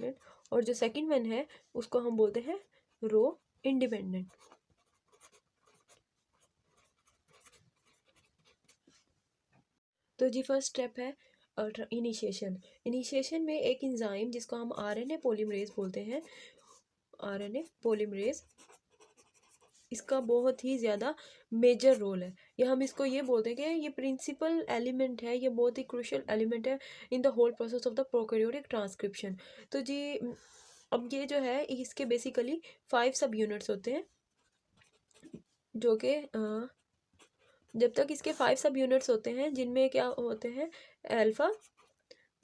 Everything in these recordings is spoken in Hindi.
अटैचमेंट, और जो सेकंड वन है उसको हम बोलते हैं रो इंडिपेंडेंट। तो जी फर्स्ट स्टेप है इनिशिएशन। इनिशिएशन में एक इंजाइम जिसको हम आरएनए पॉलीमरेज बोलते हैं, आरएनए पॉलीमरेज, इसका बहुत ही ज़्यादा मेजर रोल है। या हम इसको ये बोलते हैं कि ये प्रिंसिपल एलिमेंट है, ये बहुत ही क्रूशियल एलिमेंट है in the whole process of the prokaryotic transcription. तो जी अब ये जो है इसके बेसिकली 5 सब यूनिट्स होते हैं, जो कि जब तक इसके 5 सब यूनिट्स होते हैं जिनमें क्या होते हैं, अल्फ़ा,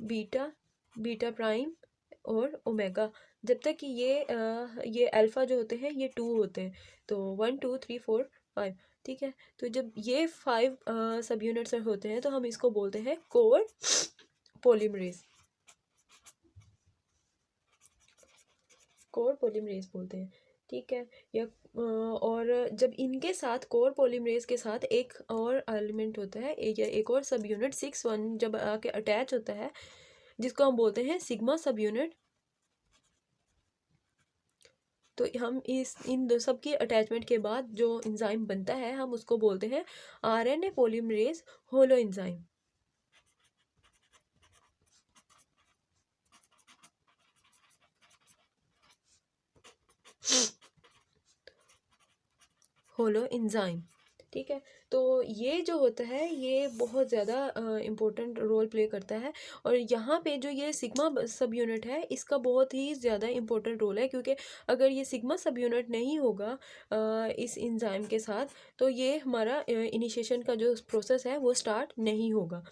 बीटा, बीटा प्राइम और ओमेगा। जब तक कि ये अल्फ़ा जो होते हैं ये 2 होते हैं, तो 1 2 3 4 5, ठीक है। तो जब ये 5 सब यूनिट्स होते हैं तो हम इसको बोलते हैं कोर पॉलीमरेज, कोर पॉलीमरेज बोलते हैं, ठीक है। या और जब इनके साथ कोर पॉलीमरेज के साथ एक और एलिमेंट होता है, या एक और सब यूनिट 6 1 जब आके अटैच होता है, जिसको हम बोलते हैं सिग्मा सब यूनिट। तो हम इन दो सब की अटैचमेंट के बाद जो एंजाइम बनता है हम उसको बोलते हैं RNA polymerase holo enzyme. Holo enzyme, ठीक है। तो ये जो होता है ये बहुत ज़्यादा इम्पोर्टेंट रोल प्ले करता है, और यहाँ पे जो ये सिग्मा सब यूनिट है इसका बहुत ही ज़्यादा इम्पोर्टेंट रोल है, क्योंकि अगर ये सिग्मा सब यूनिट नहीं होगा इस एंजाइम के साथ तो ये हमारा इनिशिएशन का जो प्रोसेस है वो स्टार्ट नहीं होगा।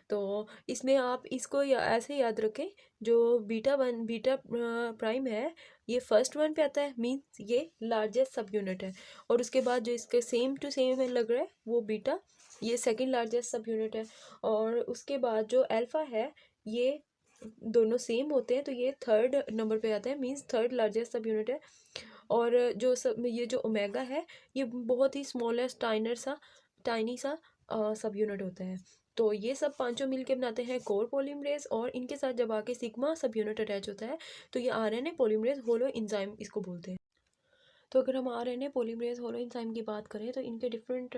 तो इसमें आप इसको ऐसे याद रखें, जो बीटा प्राइम है ये फर्स्ट वन पे आता है, मीन्स ये लार्जेस्ट सब यूनिट है, और उसके बाद जो इसके सेम टू सेम लग रहा है वो बीटा, ये सेकंड लार्जेस्ट सब यूनिट है, और उसके बाद जो अल्फा है ये दोनों सेम होते हैं तो ये थर्ड नंबर पे आता है, मीन्स थर्ड लार्जेस्ट सब यूनिट है। और ये जो ओमेगा है ये बहुत ही स्मॉलेस्ट टाइनी सा सब यूनिट होता है। तो ये सब पांचों मिलके बनाते हैं कोर पॉलीमरेज, और इनके साथ जब आके सिग्मा सब यूनिट अटैच होता है तो ये आरएनए पॉलीमरेज होलो एंजाइम इसको बोलते हैं। तो अगर हम आरएनए पॉलीमरेज होलो एंजाइम की बात करें तो इनके डिफरेंट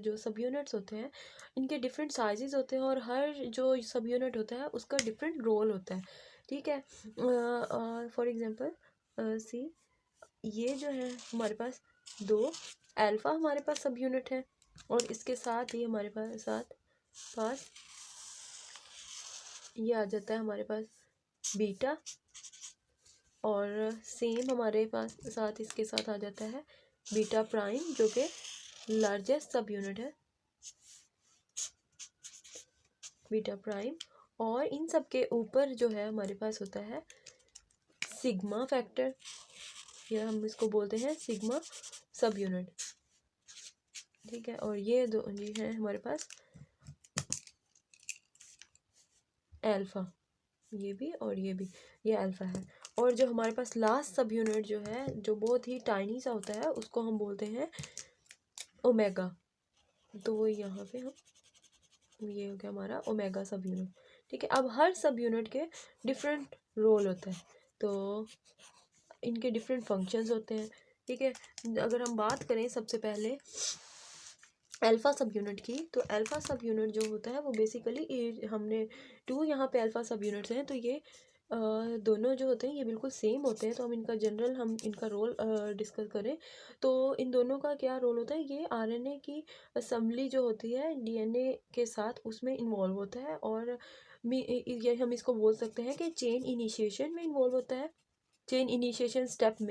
जो सब यूनिट्स होते हैं इनके डिफरेंट साइजेस होते हैं, और हर जो सब यूनिट होता है उसका डिफरेंट रोल होता है, ठीक है। फॉर एग्जांपल सी, ये जो है हमारे पास 2 अल्फ़ा हमारे पास सब यूनिट है, और इसके साथ ही हमारे पास ये आ जाता है हमारे पास बीटा, और सेम हमारे पास साथ इसके साथ आ जाता है बीटा प्राइम जो कि लार्जेस्ट सब यूनिट है, बीटा प्राइम। और इन सब के ऊपर जो है हमारे पास होता है सिग्मा फैक्टर, या हम इसको बोलते हैं सिग्मा सब यूनिट, ठीक है। और ये दो ये है हमारे पास अल्फ़ा, ये भी और ये भी, ये अल्फ़ा है। और जो हमारे पास लास्ट सब यूनिट जो है जो बहुत ही टाइनी सा होता है उसको हम बोलते हैं ओमेगा। तो वो यहाँ पे हम ये हो गया हमारा ओमेगा सब यूनिट, ठीक है। अब हर सब यूनिट के डिफरेंट रोल होता है, तो इनके डिफरेंट फंक्शंस होते हैं, ठीक है। अगर हम बात करें सबसे पहले अल्फ़ा सब यूनिट की, तो अल्फ़ा सब यूनिट जो होता है वो बेसिकली हमने 2 यहाँ पे अल्फ़ा सब यूनिट्स हैं, तो ये दोनों जो होते हैं ये बिल्कुल सेम होते हैं। तो हम इनका रोल डिस्कस करें तो इन दोनों का क्या रोल होता है, ये आरएनए की असेंबली जो होती है डीएनए के साथ उसमें इन्वॉल्व होता है, और ये हम इसको बोल सकते हैं कि चेन इनिशिएशन में इन्वॉल्व होता है। चेन इनिशिएशन स्टेप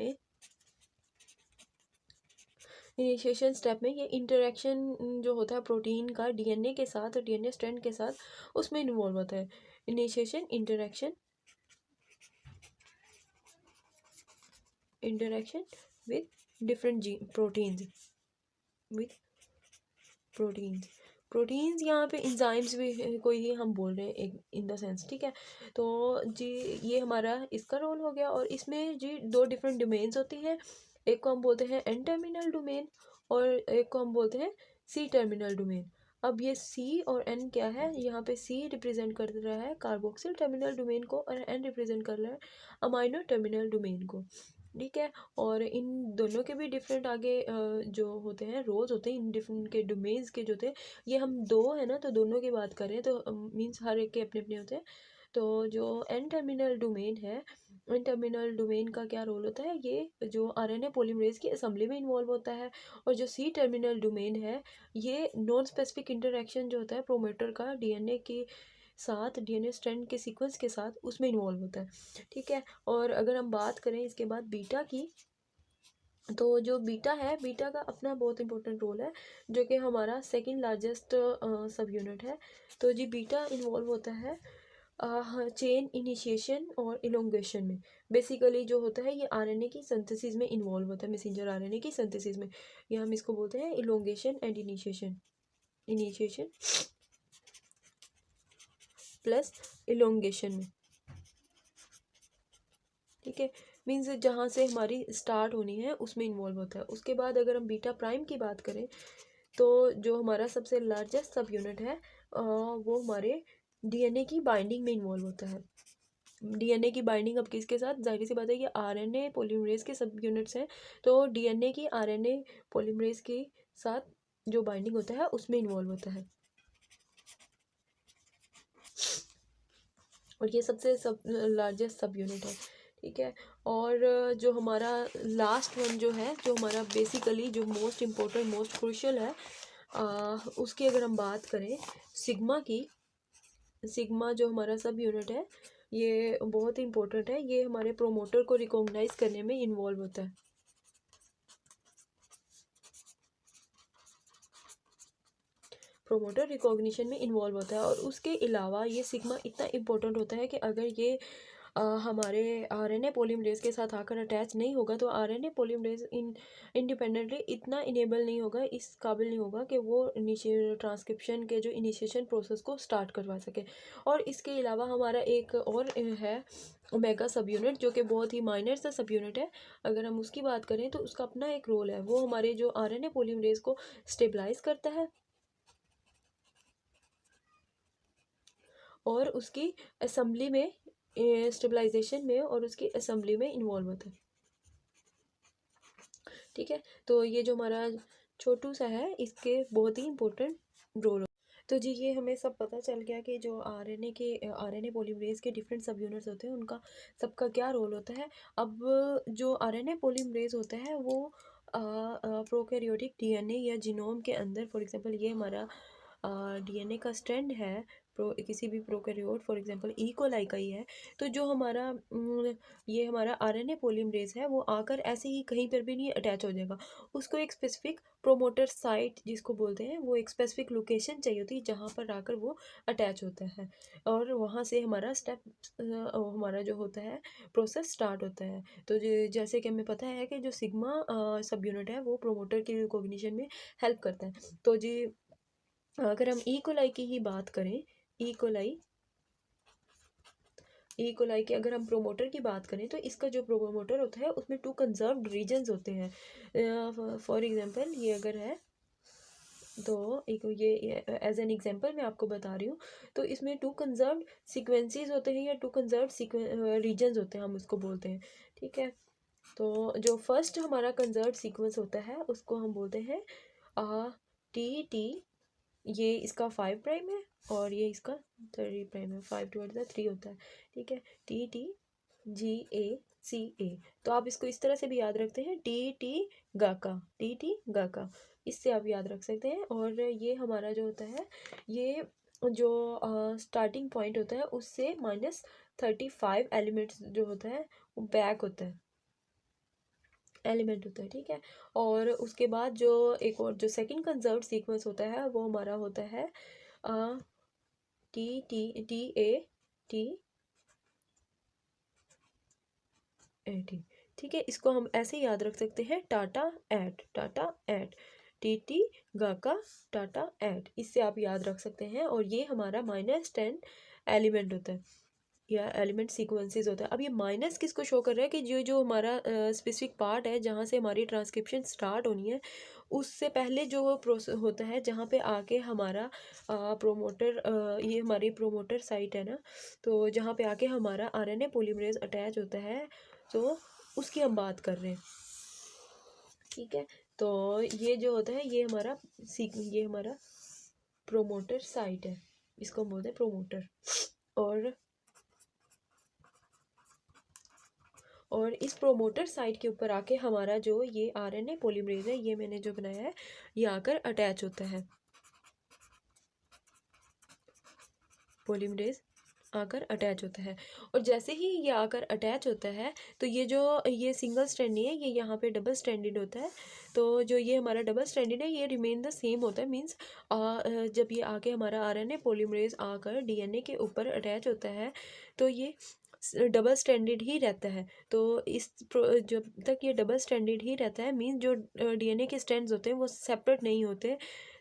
में ये इंटरेक्शन जो होता है प्रोटीन का डीएनए के साथ, डीएनए स्ट्रैंड के साथ, उसमें इन्वॉल्व होता है। Initiation interaction with different proteins यहाँ पे इंजाइम्स भी कोई ही हम बोल रहे हैं एक इन द सेंस, ठीक है। तो जी ये हमारा इसका रोल हो गया, और इसमें जी 2 डिफरेंट डोमेन्स होती हैं, एक को हम बोलते हैं एन टर्मिनल डोमेन और एक को हम बोलते हैं सी टर्मिनल डोमेन। अब ये सी और एन क्या है, यहाँ पे सी रिप्रेजेंट कर रहा है कार्बोक्सिल टर्मिनल डोमेन को और एन रिप्रेजेंट कर रहा है अमाइनो टर्मिनल डोमेन को, ठीक है। और इन दोनों के भी डिफरेंट आगे जो होते हैं रोल्स होते हैं, इन डिफरेंट के डोमेन्स के जो थे, ये हम दो है ना, तो दोनों की बात करें तो मीन्स हर एक के अपने अपने होते हैं। तो जो एन टर्मिनल डोमेन है, एन टर्मिनल डोमेन का क्या रोल होता है, ये जो आरएनए पॉलीमरेज की असेंबली में इन्वॉल्व होता है। और जो सी टर्मिनल डोमेन है, ये नॉन स्पेसिफिक इंटरेक्शन जो होता है प्रोमोटर का डीएनए के साथ, डीएनए स्ट्रैंड के सीक्वेंस के साथ, उसमें इन्वॉल्व होता है, ठीक है। और अगर हम बात करें इसके बाद बीटा की, तो जो बीटा है, बीटा का अपना बहुत इंपॉर्टेंट रोल है, जो कि हमारा सेकंड लार्जेस्ट सब यूनिट है। तो जी बीटा इन्वॉल्व होता है चेन इनिशिएशन और इलोंगेशन में। बेसिकली जो होता है ये आरएनए की सिंथेसिस में इन्वॉल्व होता है, मैसेंजर आरएनए की सिंथेसिस में। ये हम इसको बोलते हैं elongation and initiation, initiation plus elongation में, ठीक है। मीन्स जहाँ से हमारी स्टार्ट होनी है उसमें इन्वॉल्व होता है। उसके बाद अगर हम बीटा प्राइम की बात करें, तो जो हमारा सबसे लार्जेस्ट सब यूनिट है वो हमारे डीएनए की बाइंडिंग में इन्वॉल्व होता है। डीएनए की बाइंडिंग अब किसके साथ, जाहिर सी बात है कि आरएनए पॉलीमरेज के सब यूनिट्स हैं, तो डीएनए की आरएनए पॉलीमरेज के साथ जो बाइंडिंग होता है उसमें इन्वॉल्व होता है। और ये सबसे सब लार्जेस्ट सब यूनिट है, ठीक है। और जो हमारा लास्ट वन जो है, जो हमारा बेसिकली जो मोस्ट इम्पोर्टेंट मोस्ट क्रूशियल है, उसकी अगर हम बात करें सिग्मा की, सिग्मा जो हमारा सब यूनिट है, ये बहुत ही इंपॉर्टेंट है। ये हमारे प्रोमोटर को रिकॉग्नाइज करने में इन्वॉल्व होता है, प्रोमोटर रिकॉग्निशन में इन्वॉल्व होता है। और उसके अलावा ये सिग्मा इतना इम्पोर्टेंट होता है कि अगर ये हमारे आरएनए पॉलीमरेज के साथ आकर अटैच नहीं होगा, तो आरएनए पॉलीमरेज इंडिपेंडेंटली इतना इनेबल नहीं होगा, इस काबिल नहीं होगा कि वो ट्रांसक्रिप्शन के जो इनिशिएशन प्रोसेस को स्टार्ट करवा सके। और इसके अलावा हमारा एक और है ओमेगा सब यूनिट, जो कि बहुत ही माइनर सा सब यूनिट है। अगर हम उसकी बात करें तो उसका अपना एक रोल है, वो हमारे जो आरएनए पॉलीमरेज को स्टेबलाइज करता है और उसकी असेंबली में, स्टेबलाइजेशन में और उसकी असेंबली में इन्वॉल्व होता है, ठीक है। तो ये जो हमारा छोटू सा है, इसके बहुत ही इंपॉर्टेंट रोल। तो जी ये हमें सब पता चल गया कि जो आरएनए पॉलीमरेज के डिफरेंट सब यूनिट्स होते हैं, उनका सबका क्या रोल होता है। अब जो आरएनए पॉलीमरेज होता है वो प्रोकैरियोटिक डीएनए या जीनोम के अंदर, फॉर एग्जांपल ये हमारा डीएनए का स्ट्रैंड है किसी भी prokaryote, for example E coli का ही है, तो जो हमारा ये हमारा आरएनए पॉलीमरेज है, वो आकर ऐसे ही कहीं पर भी नहीं अटैच हो जाएगा। उसको एक स्पेसिफिक प्रोमोटर साइट जिसको बोलते हैं, वो एक स्पेसिफिक लोकेशन चाहिए होती है जहाँ पर आकर वो अटैच होता है, और वहाँ से हमारा स्टेप हमारा जो होता है प्रोसेस स्टार्ट होता है। तो जैसे कि हमें पता है कि जो सिग्मा सब यूनिट है वो प्रोमोटर की रिकॉग्निशन में हेल्प करता है। तो जी अगर हम ई कोलाई की ही बात करें, ई कोलाई की अगर हम प्रोमोटर की बात करें, तो इसका जो प्रोमोटर होता है उसमें 2 कंजर्व्ड रीजन्स होते हैं। फॉर एग्जांपल ये अगर है, तो एक ये एज एन एग्जांपल मैं आपको बता रही हूँ, तो इसमें 2 कंजर्व्ड सीक्वेंसेस होते हैं या 2 कंजर्व्ड रीजन्स होते हैं, हम उसको बोलते हैं, ठीक है। तो जो फर्स्ट हमारा कंजर्व्ड सीक्वेंस होता है उसको हम बोलते हैं टी, ये इसका 5 प्राइम है और ये इसका 3 प्राइम है, 5/3 होता है, ठीक है। TTGACA, तो आप इसको इस तरह से भी याद रखते हैं, TT गाका, इससे आप याद रख सकते हैं। और ये हमारा जो होता है, ये जो स्टार्टिंग पॉइंट होता है उससे -35 एलिमेंट्स जो होता है वो बैक होता है, एलिमेंट होता है, ठीक है। और उसके बाद जो एक और जो सेकंड कंजर्व्ड सीक्वेंस होता है वो हमारा होता है TTAT, ठीक है। इसको हम ऐसे याद रख सकते हैं, टाटा एट TT गाका टाटा एट, इससे आप याद रख सकते हैं। और ये हमारा -10 एलिमेंट होता है, या एलिमेंट सीक्वेंसेस होता है। अब ये माइनस किसको शो कर रहा है कि जो जो हमारा स्पेसिफिक पार्ट है जहाँ से हमारी ट्रांसक्रिप्शन स्टार्ट होनी है, उससे पहले जो वो प्रोसेस होता है जहाँ पे आके हमारा प्रोमोटर, ये हमारी प्रोमोटर साइट है ना, तो जहाँ पे आके हमारा आरएनए पॉलीमरेज अटैच होता है, तो उसकी हम बात कर रहे हैं। ठीक है, तो ये जो होता है ये हमारा प्रोमोटर साइट है, इसको हम बोलते हैं प्रोमोटर। और इस प्रोमोटर साइट के ऊपर आके हमारा जो ये आरएनए पॉलीमरेज है, ये मैंने जो बनाया है, ये आकर अटैच होता है, पॉलीमरेज आकर अटैच होता है। और जैसे ही ये आकर अटैच होता है तो ये सिंगल स्ट्रैंड नहीं है, ये यहाँ पे डबल स्ट्रैंडेड होता है। तो जो ये हमारा डबल स्ट्रैंडेड है ये रिमेन द सेम होता है, मीन्स जब ये आके हमारा आरएनए पॉलीमरेज आकर डीएनए के ऊपर अटैच होता है तो ये डबल स्टैंडर्ड ही रहता है। तो जब तक ये डबल स्टैंडर्ड ही रहता है, मीन्स जो डीएनए के स्ट्रैंड्स होते हैं वो सेपरेट नहीं होते।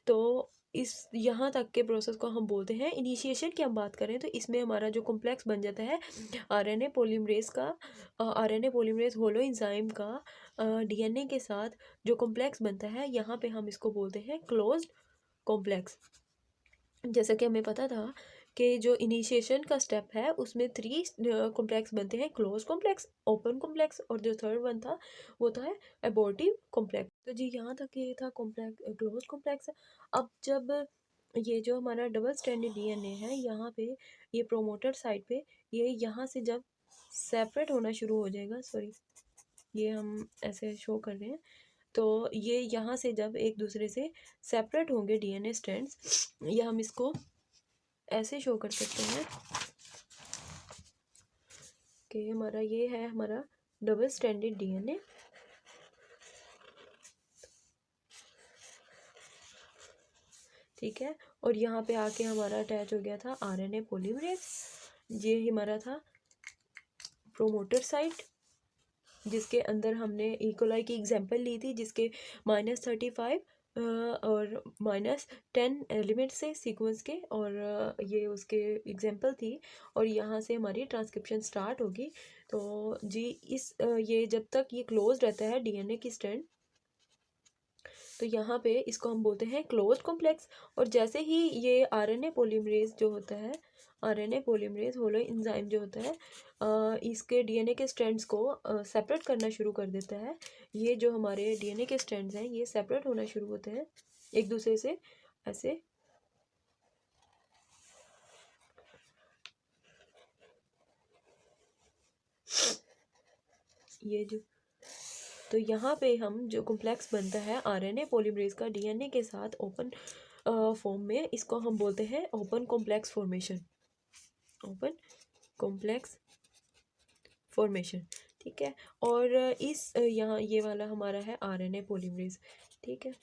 तो इस यहाँ तक के प्रोसेस को हम बोलते हैं इनिशिएशन की हम बात करें तो इसमें हमारा जो कॉम्प्लेक्स बन जाता है आरएनए पॉलीमरेज होलो एंजाइम का डीएनए के साथ जो कॉम्प्लेक्स बनता है, यहाँ पे हम इसको बोलते हैं क्लोज्ड कॉम्प्लेक्स। जैसा कि हमें पता था कि जो इनिशिएशन का स्टेप है उसमें 3 कॉम्प्लेक्स बनते हैं, क्लोज कॉम्प्लेक्स, ओपन कॉम्प्लेक्स, और जो थर्ड वन था वो था एबॉर्टिव कॉम्प्लेक्स। तो जी यहाँ तक ये था कॉम्प्लेक्स, क्लोज कॉम्प्लेक्स। अब जब ये जो हमारा डबल स्ट्रैंडेड डीएनए है, यहाँ पे ये प्रोमोटर साइड पे ये यहाँ से जब सेपरेट होना शुरू हो जाएगा, सॉरी ये हम ऐसे शो कर रहे हैं, तो ये यहाँ से जब एक दूसरे से सेपरेट होंगे डीएनए स्ट्रैंड्स, या हम इसको ऐसे शो कर सकते हैं कि हमारा ये है हमारा डबल स्ट्रैंडेड डीएनए, ठीक है। और यहाँ पे आके हमारा अटैच हो गया था आरएनए पॉलीमरेज, ये हमारा था प्रोमोटर साइट, जिसके अंदर हमने इकोलाई की एग्जांपल ली थी, जिसके -35 और -10 एलिमेंट से सीक्वेंस के, और ये उसके एग्जांपल थी। और यहाँ से हमारी ट्रांसक्रिप्शन स्टार्ट होगी। तो जी ये जब तक ये क्लोज रहता है डीएनए की स्ट्रैंड, तो यहाँ पे इसको हम बोलते हैं क्लोज्ड कॉम्प्लेक्स। और जैसे ही ये आरएनए पॉलीमरेज जो होता है, आरएनए पॉलीमरेज होलो एंजाइम जो होता है, इसके डीएनए के स्ट्रैंड्स को सेपरेट करना शुरू कर देता है। ये जो हमारे डीएनए के स्ट्रैंड्स हैं ये सेपरेट होना शुरू होते हैं एक दूसरे से, ऐसे। ये जो तो यहाँ पे हम जो कॉम्प्लेक्स बनता है आरएनए पॉलीमरेज का डीएनए के साथ ओपन फॉर्म में, इसको हम बोलते हैं open complex formation, open complex formation, ठीक है। और यहाँ ये वाला हमारा है आरएनए पॉलीमरेज, ठीक है।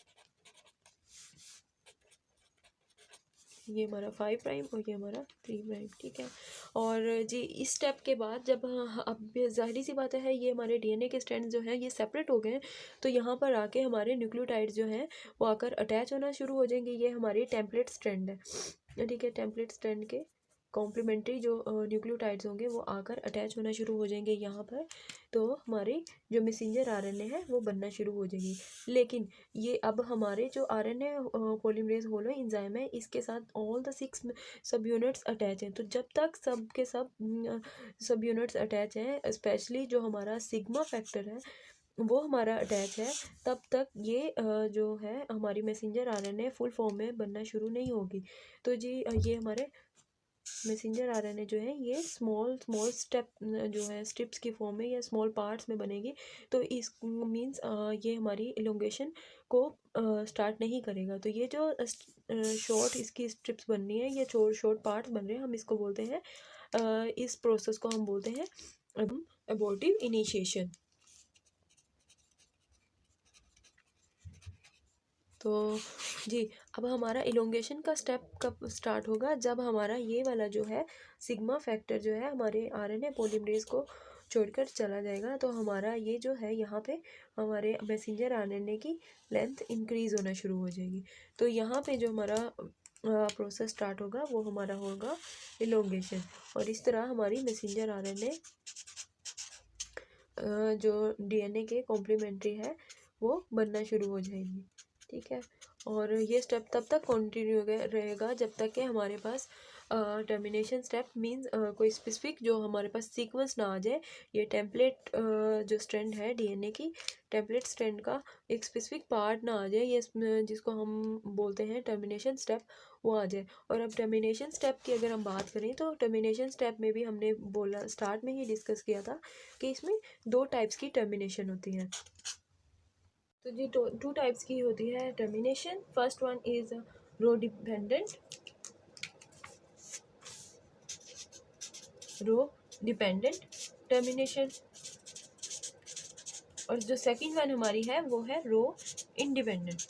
ये हमारा 5 प्राइम और ये हमारा 3 प्राइम, ठीक है। और जी इस स्टेप के बाद जब अब ज़ाहिर सी बात है ये हमारे डीएनए के स्ट्रैंड्स जो हैं ये सेपरेट हो गए हैं, तो यहाँ पर आके हमारे न्यूक्लियोटाइड्स जो हैं वो आकर अटैच होना शुरू हो जाएंगे। ये हमारे टेम्पलेट स्ट्रैंड है, ठीक है। टेम्पलेट स्ट्रैंड के कॉम्प्लीमेंट्री जो न्यूक्लियोटाइड्स होंगे वो आकर अटैच होना शुरू हो जाएंगे यहाँ पर, तो हमारे जो मैसेंजर आरएनए है वो बनना शुरू हो जाएगी। लेकिन ये अब हमारे जो आरएनए पॉलीमरेज होलो एंजाइम है इसके साथ ऑल द 6 सब यूनिट्स अटैच हैं। तो जब तक सब के सब यूनिट्स अटैच हैं, स्पेशली जो हमारा सिग्मा फैक्टर है वो हमारा अटैच है, तब तक ये जो है हमारी मैसेंजर आरएनए फुल फॉर्म में बनना शुरू नहीं होगी। तो जी ये हमारे मैसेंजर आरएनए जो है ये स्मॉल स्मॉल स्टेप जो है स्ट्रिप्स की फॉर्म में या स्मॉल पार्ट्स में बनेगी। तो इस मींस ये हमारी इलोंगेशन को स्टार्ट नहीं करेगा। तो ये जो शॉर्ट इसकी स्ट्रिप्स बननी है, ये शॉर्ट पार्ट्स बन रहे हैं, हम इसको बोलते हैं इस प्रोसेस को हम बोलते हैं एबॉर्टिव इनिशिएशन। तो जी अब हमारा इलोंगेशन का स्टेप कब स्टार्ट होगा, जब हमारा ये वाला जो है सिग्मा फैक्टर जो है हमारे आरएनए पॉलीमरेज को छोड़कर चला जाएगा। तो हमारा ये जो है यहाँ पे हमारे मैसेंजर आरएनए की लेंथ इंक्रीज होना शुरू हो जाएगी। तो यहाँ पे जो हमारा प्रोसेस स्टार्ट होगा वो हमारा होगा इलोंगेशन, और इस तरह हमारी मैसेंजर आरएनए जो डीएनए के कॉम्प्लीमेंट्री है वो बनना शुरू हो जाएगी, ठीक है। और ये स्टेप तब तक कंटिन्यू रहेगा जब तक कि हमारे पास टर्मिनेशन स्टेप मींस कोई स्पेसिफिक जो हमारे पास सीक्वेंस ना आ जाए। ये टेम्पलेट जो स्ट्रैंड है डीएनए की, टेम्पलेट स्ट्रैंड का एक स्पेसिफिक पार्ट ना आ जाए, ये जिसको हम बोलते हैं टर्मिनेशन स्टेप, वो आ जाए। और अब टर्मिनेशन स्टेप की अगर हम बात करें तो टर्मिनेशन स्टेप में भी हमने बोला, स्टार्ट में ही डिस्कस किया था कि इसमें 2 टाइप्स की टर्मिनेशन होती है। तो जी 2 टाइप्स की होती है termination. First one is rho dependent termination, और जो सेकंड वन हमारी है वो है रो इंडिपेंडेंट,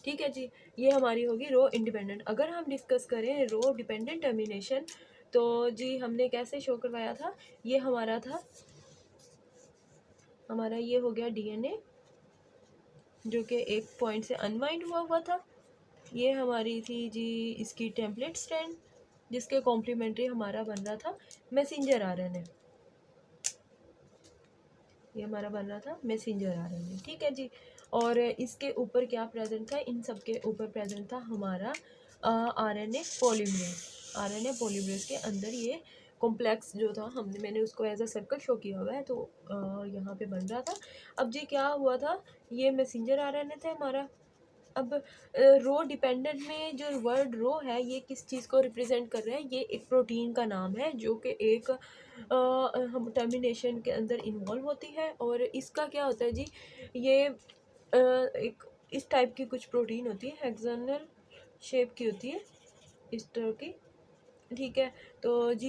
ठीक है जी। ये हमारी होगी रो इंडिपेंडेंट। अगर हम डिस्कस करें रो डिपेंडेंट टर्मिनेशन, तो जी हमने कैसे शो करवाया था, ये हमारा था, हमारा ये हो गया डीएनए जो कि एक पॉइंट से अनवाइंड हुआ था। ये हमारी थी जी इसकी टेम्पलेट स्ट्रैंड जिसके कॉम्प्लीमेंट्री हमारा बन रहा था मैसेंजर आरएनए, ये हमारा बन रहा था मैसेंजर आरएनए, ठीक है जी। और इसके ऊपर क्या प्रेजेंट था, इन सब के ऊपर प्रेजेंट था हमारा आरएनए पॉलीमरेज। आरएनए पॉलीमरेज के अंदर ये कॉम्प्लेक्स जो था मैंने उसको एज अ सर्कल शो किया हुआ है, तो यहाँ पे बन रहा था। अब जी क्या हुआ था, ये मैसेंजर आरएनए थे हमारा। अब रो डिपेंडेंट में जो वर्ड रो है ये किस चीज़ को रिप्रेजेंट कर रहा है, ये एक प्रोटीन का नाम है जो कि एक हम टर्मिनेशन के अंदर इन्वॉल्व होती है। और इसका क्या होता है जी, ये एक इस टाइप की कुछ प्रोटीन होती है, हेक्सागोनल शेप की होती है इस तरह की, ठीक है। तो जी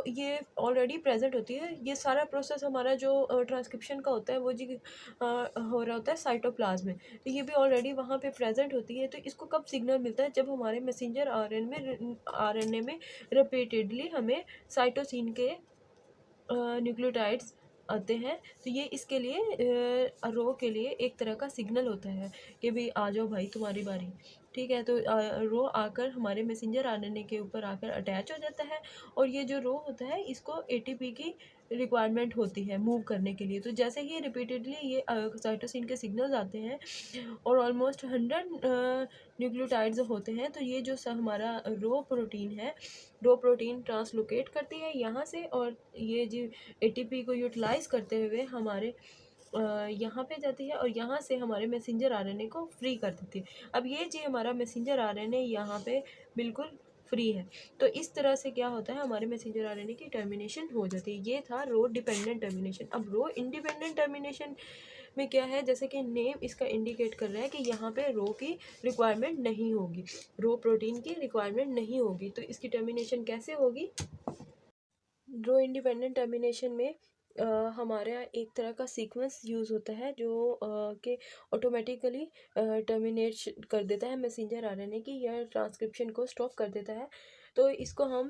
ये ऑलरेडी प्रेजेंट होती है। ये सारा प्रोसेस हमारा जो ट्रांसक्रिप्शन का होता है वो जी हो रहा होता है साइटोप्लाज्म में, तो ये भी ऑलरेडी वहाँ पे प्रेजेंट होती है। तो इसको कब सिग्नल मिलता है, जब हमारे मैसेंजर आरएनए में रिपीटेडली हमें साइटोसिन के न्यूक्लियोटाइड्स आते हैं, तो ये इसके लिए रो के लिए एक तरह का सिग्नल होता है कि भाई आ जाओ भाई तुम्हारी बारी, ठीक है। तो रो आकर हमारे मैसेंजर आरएनए के ऊपर आकर अटैच हो जाता है, और ये जो रो होता है इसको एटीपी की रिक्वायरमेंट होती है मूव करने के लिए। तो जैसे ही रिपीटेडली ये साइटोसिन के सिग्नल्स आते हैं और ऑलमोस्ट 100 न्यूक्लियोटाइड्स होते हैं, तो ये जो हमारा रो प्रोटीन है, रो प्रोटीन ट्रांसलोकेट करती है यहाँ से, और ये जो एटीपी को यूटिलाइज करते हुए हमारे यहाँ पे जाती है, और यहाँ से हमारे मैसेंजर आरएनए को फ्री कर देती है। अब ये जी हमारा मैसेंजर आरएनए यहाँ पे बिल्कुल फ्री है, तो इस तरह से क्या होता है, हमारे मैसेंजर आरएनए की टर्मिनेशन हो जाती है। ये था रो डिपेंडेंट टर्मिनेशन। अब रो इंडिपेंडेंट टर्मिनेशन में क्या है, जैसे कि नेम इसका इंडिकेट कर रहा है कि यहाँ पे रो की रिक्वायरमेंट नहीं होगी, रो प्रोटीन की रिक्वायरमेंट नहीं होगी। तो इसकी टर्मिनेशन कैसे होगी, रो इंडिपेंडेंट टर्मिनेशन में हमारा एक तरह का सीक्वेंस यूज़ होता है जो कि ऑटोमेटिकली टर्मिनेट कर देता है मैसेंजर आरएनए की, या ट्रांसक्रिप्शन को स्टॉप कर देता है। तो इसको हम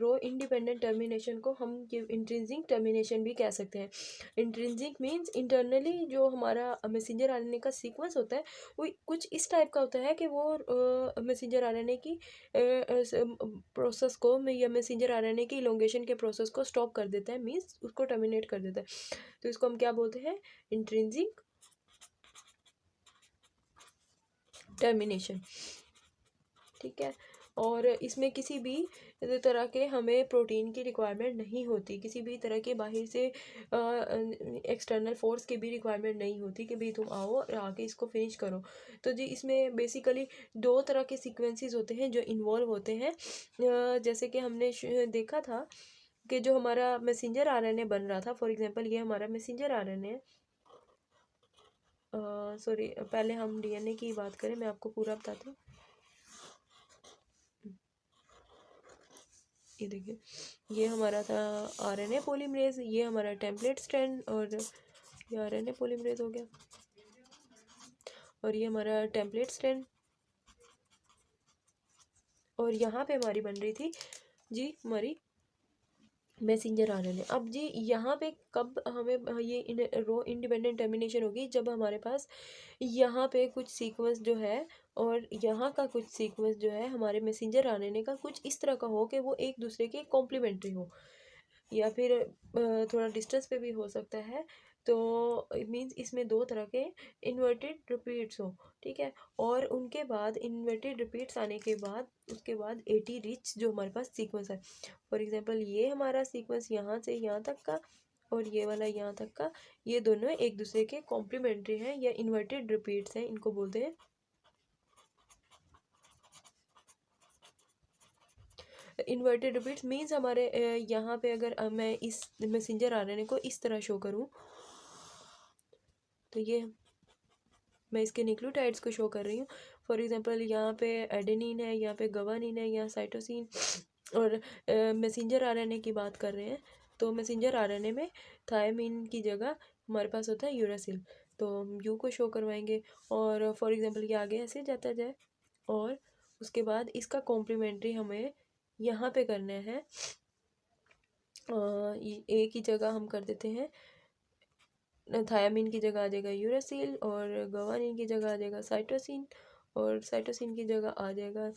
रो इंडिपेंडेंट टर्मिनेशन को हम इंट्रिंसिक टर्मिनेशन भी कह सकते हैं। इंट्रिंसिक मींस इंटरनली जो हमारा मैसेंजर आरएनए का सीक्वेंस होता है वो कुछ इस टाइप का होता है कि वो मैसेंजर आरएनए की प्रोसेस को या मैसेंजर आरएनए की इलोंगेशन के प्रोसेस को स्टॉप कर देता है, मींस उसको टर्मिनेट कर देता है। तो इसको हम क्या बोलते हैं, इंट्रिंसिक टर्मिनेशन, ठीक है। और इसमें किसी भी तरह के हमें प्रोटीन की रिक्वायरमेंट नहीं होती, किसी भी तरह के बाहर से एक्सटर्नल फोर्स की भी रिक्वायरमेंट नहीं होती कि भाई तुम आओ और आके इसको फिनिश करो। तो जी इसमें बेसिकली 2 तरह के सीक्वेंसेस होते हैं जो इन्वॉल्व होते हैं। जैसे कि हमने देखा था कि जो हमारा मैसेंजर आरएनए बन रहा था, फॉर एग्जांपल ये हमारा मैसेंजर आरएनए, सॉरी पहले हम डीएनए की बात करें, मैं आपको पूरा बताती हूँ। ये देखिए, ये हमारा था आरएनए पॉलीमरेज, ये हमारा टेम्पलेट स्ट्रैंड, और ये आरएनए पॉलीमरेज हो गया, और ये हमारा टेम्पलेट स्ट्रैंड। और यहाँ पे हमारी बन रही थी जी हमारी मैसेंजर आरएनए। अब जी यहाँ पे कब हमें ये रो इंडिपेंडेंट टर्मिनेशन होगी, जब हमारे पास यहाँ पे कुछ सीक्वेंस जो है और यहाँ का कुछ सीक्वेंस जो है हमारे मैसेंजर आरएनए का कुछ इस तरह का हो कि वो एक दूसरे के कॉम्प्लीमेंट्री हो, या फिर थोड़ा डिस्टेंस पे भी हो सकता है। तो इट मीन्स इसमें दो तरह के इन्वर्टेड रिपीट्स हो, ठीक है। और उनके बाद इन्वर्टेड रिपीट्स आने के बाद उसके बाद एटी रिच जो हमारे पास सीक्वेंस है, फॉर एग्जांपल ये हमारा सीक्वेंस यहाँ से यहाँ तक का और ये वाला यहाँ तक का, ये दोनों एक दूसरे के कॉम्प्लीमेंट्री हैं या इन्वर्टेड रिपीट्स हैं, इनको बोलते हैं इन्वर्टेड रिपीट्स। मीन्स हमारे यहाँ पे अगर मैं इस मैसेंजर आरएनए को इस तरह शो करूँ, तो ये मैं इसके न्यूक्लियोटाइड्स को शो कर रही हूँ। फॉर एग्जांपल यहाँ पे एडेनिन है, यहाँ पे गवानिन है, यहाँ साइटोसिन, और मैसेंजर आरएनए की बात कर रहे हैं तो मैसेंजर आरएनए में थायमिन की जगह हमारे पास होता है यूरासिल, तो हम यू को शो करवाएंगे। और फॉर एग्जांपल ये आगे ऐसे जाता जाए और उसके बाद इसका कॉम्प्लीमेंट्री हमें यहाँ पे करना है। ए की जगह हम कर देते हैं, थायामीन की जगह आ जाएगा यूरासिल, और गवानिन की जगह आ जाएगा साइटोसिन, और साइटोसिन की जगह आ जाएगा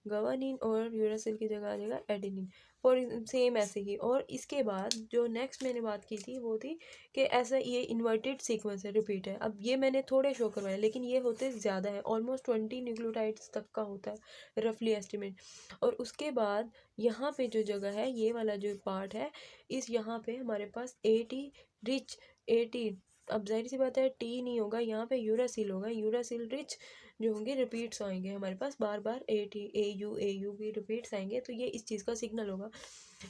गवानिन, और यूरासिल की जगह आ जाएगा एडेनिन। और सेम ऐसे ही। और इसके बाद जो नेक्स्ट मैंने बात की थी वो थी कि ऐसा ये इन्वर्टेड सीक्वेंस है, रिपीट है। अब ये मैंने थोड़े शो करवाए, लेकिन ये होते ज़्यादा है, ऑलमोस्ट 20 न्यूक्लियोटाइड्स तक का होता है रफली एस्टिमेट। और उसके बाद यहाँ पे जो जगह है, ये वाला जो पार्ट है, इस यहाँ पे हमारे पास एटी रिच, एटी, अब जाहिर सी बात है टी नहीं होगा यहाँ पे, यूरासिल होगा, यूरासिल रिच जो होंगे रिपीट्स आएंगे हमारे पास बार बार, ए यू की रिपीट्स आएंगे, तो ये इस चीज़ का सिग्नल होगा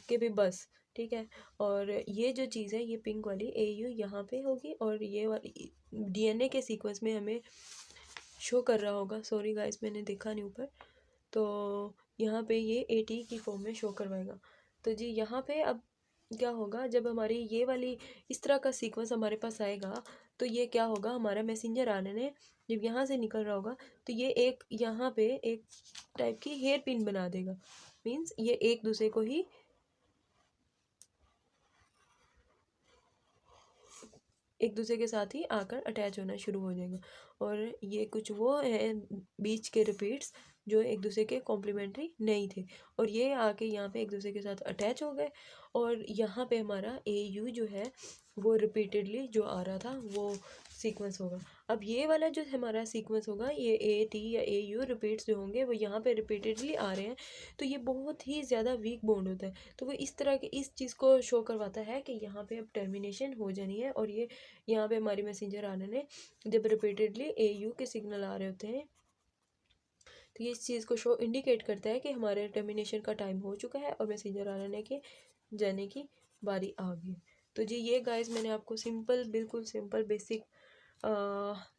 कि भाई बस ठीक है। और ये जो चीज़ है ये पिंक वाली ए यू यहाँ पे होगी, और ये वाली डीएनए के सीक्वेंस में हमें शो कर रहा होगा, सॉरी गाइस मैंने देखा नहीं ऊपर, तो यहाँ पे ये एटी की फॉर्म में शो करवाएगा। तो जी यहाँ पे अब क्या होगा, जब हमारी ये वाली इस तरह का सीक्वेंस हमारे पास आएगा, तो ये क्या होगा, हमारा मैसेंजर आरएनए जब यहाँ से निकल रहा होगा तो ये एक यहाँ पे एक टाइप की हेयर पिन बना देगा। मीन्स ये एक दूसरे को ही एक दूसरे के साथ ही आकर अटैच होना शुरू हो जाएगा। और ये कुछ वो है बीच के रिपीट्स जो एक दूसरे के कॉम्प्लीमेंट्री नहीं थे, और ये आके यहाँ पे एक दूसरे के साथ अटैच हो गए, और यहाँ पे हमारा ए यू जो है वो रिपीटेडली जो आ रहा था वो सीक्वेंस होगा। अब ये वाला जो हमारा सीक्वेंस होगा, ये ए टी या ए यू रिपीट्स जो होंगे वो यहाँ पे रिपीटेडली आ रहे हैं, तो ये बहुत ही ज़्यादा वीक बॉन्ड होता है, तो वो इस तरह के इस चीज़ को शो करवाता है कि यहाँ पे अब टर्मिनेशन हो जानी है। और ये यहाँ पे हमारी मैसेंजर आरएनए जब रिपीटेडली ए यू के सिग्नल आ रहे होते हैं, तो ये इस चीज़ को शो इंडिकेट करता है कि हमारे टर्मिनेशन का टाइम हो चुका है और मैसेंजर आरएनए के जाने की बारी आ गई। तो जी ये गाइस मैंने आपको सिंपल, बिल्कुल सिंपल बेसिक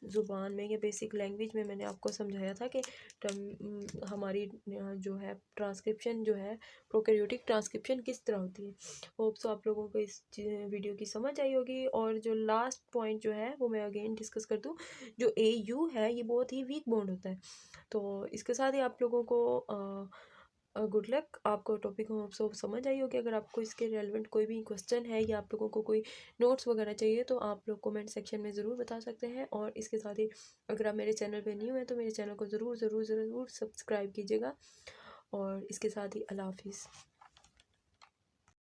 ज़ुबान में या बेसिक लैंग्वेज में मैंने आपको समझाया था कि हमारी जो है ट्रांसक्रिप्शन जो है, प्रोकैरियोटिक ट्रांसक्रिप्शन किस तरह होती है। होप सो आप लोगों को इस वीडियो की समझ आई होगी। और जो लास्ट पॉइंट जो है वो मैं अगेन डिस्कस कर दूँ, जो ए यू है ये बहुत ही वीक बॉन्ड होता है। तो इसके साथ ही आप लोगों को गुड लक, आपको टॉपिक हम सब समझ आई होगी। अगर आपको इसके रेलेवेंट कोई भी क्वेश्चन है या आप लोगों को कोई नोट्स वगैरह चाहिए तो आप लोग कमेंट सेक्शन में ज़रूर बता सकते हैं। और इसके साथ ही अगर आप मेरे चैनल पे न्यू हैं तो मेरे चैनल को ज़रूर ज़रूर ज़रूर सब्सक्राइब कीजिएगा। और इसके साथ ही अल्लाह हाफिज़।